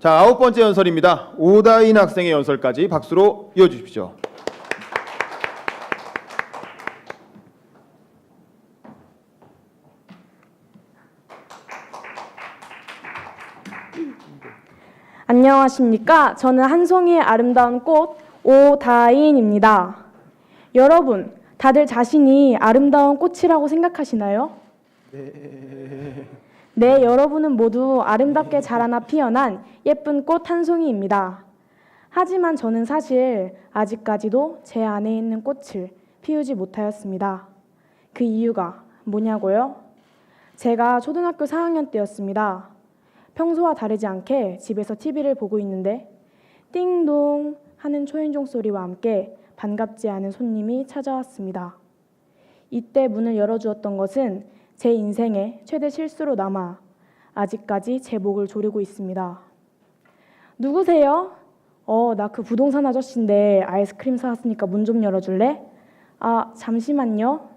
자, 9번째 연설입니다. 오다인 학생의 연설까지 박수로 이어주십시오. 안녕하십니까? 저는 한 송이의 아름다운 꽃 오다인입니다. 여러분, 다들 자신이 아름다운 꽃이라고 생각하시나요? 네, 여러분은 모두 아름답게 자라나 피어난 예쁜 꽃 한 송이입니다. 하지만 저는 사실 아직까지도 제 안에 있는 꽃을 피우지 못하였습니다. 그 이유가 뭐냐고요? 제가 초등학교 4학년 때였습니다. 평소와 다르지 않게 집에서 TV를 보고 있는데 띵동 하는 초인종 소리와 함께 반갑지 않은 손님이 찾아왔습니다. 이때 문을 열어주었던 것은 제 인생의 최대 실수로 남아 아직까지 제 목을 조르고 있습니다. 누구세요? 나 그 부동산 아저씨인데 아이스크림 사왔으니까 문 좀 열어줄래? 아, 잠시만요.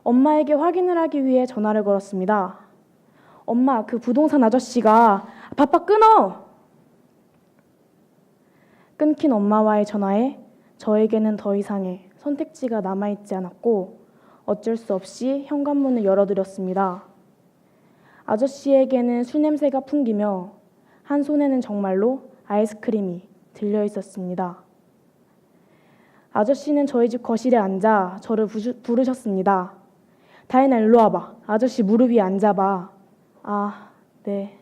엄마에게 확인을 하기 위해 전화를 걸었습니다. 엄마, 그 부동산 아저씨가 바빠 끊어! 끊긴 엄마와의 전화에 저에게는 더 이상의 선택지가 남아있지 않았고 어쩔 수 없이 현관문을 열어드렸습니다. 아저씨에게는 술 냄새가 풍기며 한 손에는 정말로 아이스크림이 들려있었습니다. 아저씨는 저희 집 거실에 앉아 저를 부르셨습니다. 다혜나 일로 와봐. 아저씨 무릎 위에 앉아봐. 아, 네.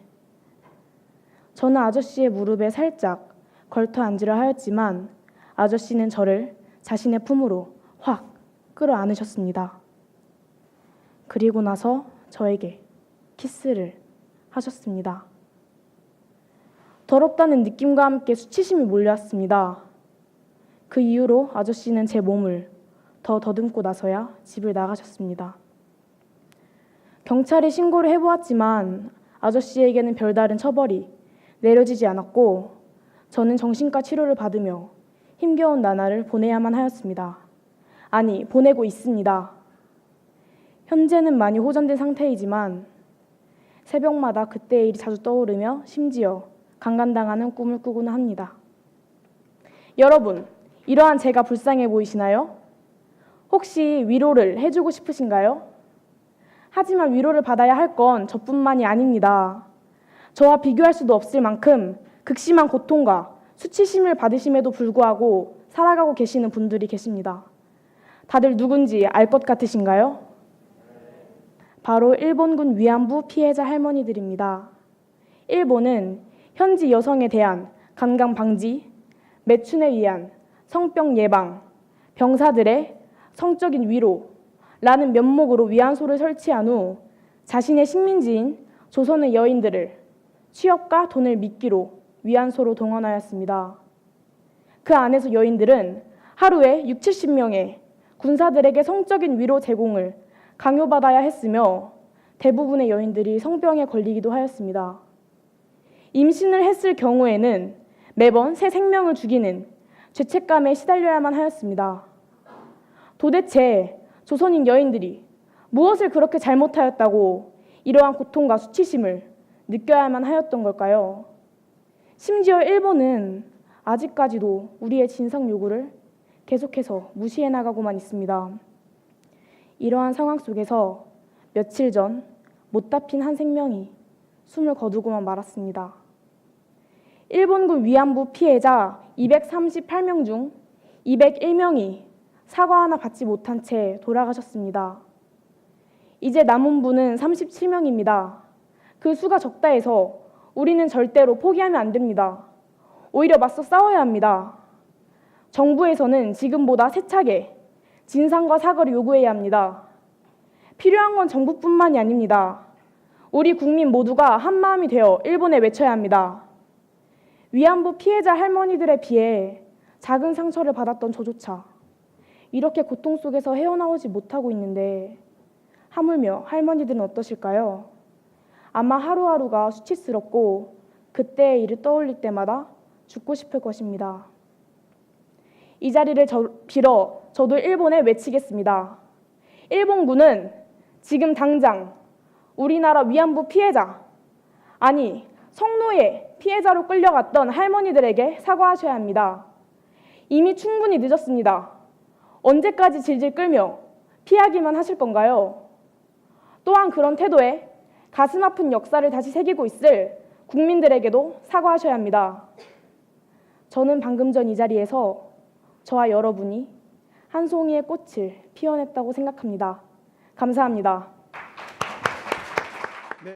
저는 아저씨의 무릎에 살짝 걸터 앉으려 하였지만 아저씨는 저를 자신의 품으로 확 끌어안으셨습니다. 그리고 나서 저에게 키스를 하셨습니다. 더럽다는 느낌과 함께 수치심이 몰려왔습니다. 그 이후로 아저씨는 제 몸을 더 더듬고 나서야 집을 나가셨습니다. 경찰에 신고를 해보았지만 아저씨에게는 별다른 처벌이 내려지지 않았고 저는 정신과 치료를 받으며 힘겨운 나날을 보내야만 하였습니다. 아니, 보내고 있습니다. 현재는 많이 호전된 상태이지만 새벽마다 그때의 일이 자주 떠오르며 심지어 강간당하는 꿈을 꾸고는 합니다. 여러분, 이러한 제가 불쌍해 보이시나요? 혹시 위로를 해주고 싶으신가요? 하지만 위로를 받아야 할 건 저뿐만이 아닙니다. 저와 비교할 수도 없을 만큼 극심한 고통과 수치심을 받으심에도 불구하고 살아가고 계시는 분들이 계십니다. 다들 누군지 알 것 같으신가요? 바로 일본군 위안부 피해자 할머니들입니다. 일본은 현지 여성에 대한 강간 방지, 매춘에 의한 성병 예방, 병사들의 성적인 위로라는 면목으로 위안소를 설치한 후 자신의 식민지인 조선의 여인들을 취업과 돈을 미끼로 위안소로 동원하였습니다. 그 안에서 여인들은 하루에 60-70명의 군사들에게 성적인 위로 제공을 강요받아야 했으며 대부분의 여인들이 성병에 걸리기도 하였습니다. 임신을 했을 경우에는 매번 새 생명을 죽이는 죄책감에 시달려야만 하였습니다. 도대체 조선인 여인들이 무엇을 그렇게 잘못하였다고 이러한 고통과 수치심을 느껴야만 하였던 걸까요? 심지어 일본은 아직까지도 우리의 진상 요구를 계속해서 무시해 나가고만 있습니다. 이러한 상황 속에서 며칠 전 못다 핀 한 생명이 숨을 거두고만 말았습니다. 일본군 위안부 피해자 238명 중 201명이 사과 하나 받지 못한 채 돌아가셨습니다. 이제 남은 분은 37명입니다. 그 수가 적다 해서 우리는 절대로 포기하면 안 됩니다. 오히려 맞서 싸워야 합니다. 정부에서는 지금보다 세차게 진상과 사과를 요구해야 합니다. 필요한 건 정부뿐만이 아닙니다. 우리 국민 모두가 한마음이 되어 일본에 외쳐야 합니다. 위안부 피해자 할머니들에 비해 작은 상처를 받았던 저조차 이렇게 고통 속에서 헤어나오지 못하고 있는데 하물며 할머니들은 어떠실까요? 아마 하루하루가 수치스럽고 그때의 일을 떠올릴 때마다 죽고 싶을 것입니다. 이 자리를 빌어 저도 일본에 외치겠습니다. 일본군은 지금 당장 우리나라 위안부 피해자, 아니 성노예 피해자로 끌려갔던 할머니들에게 사과하셔야 합니다. 이미 충분히 늦었습니다. 언제까지 질질 끌며 피하기만 하실 건가요? 또한 그런 태도에 가슴 아픈 역사를 다시 새기고 있을 국민들에게도 사과하셔야 합니다. 저는 방금 전 이 자리에서 저와 여러분이 한 송이의 꽃을 피워냈다고 생각합니다. 감사합니다.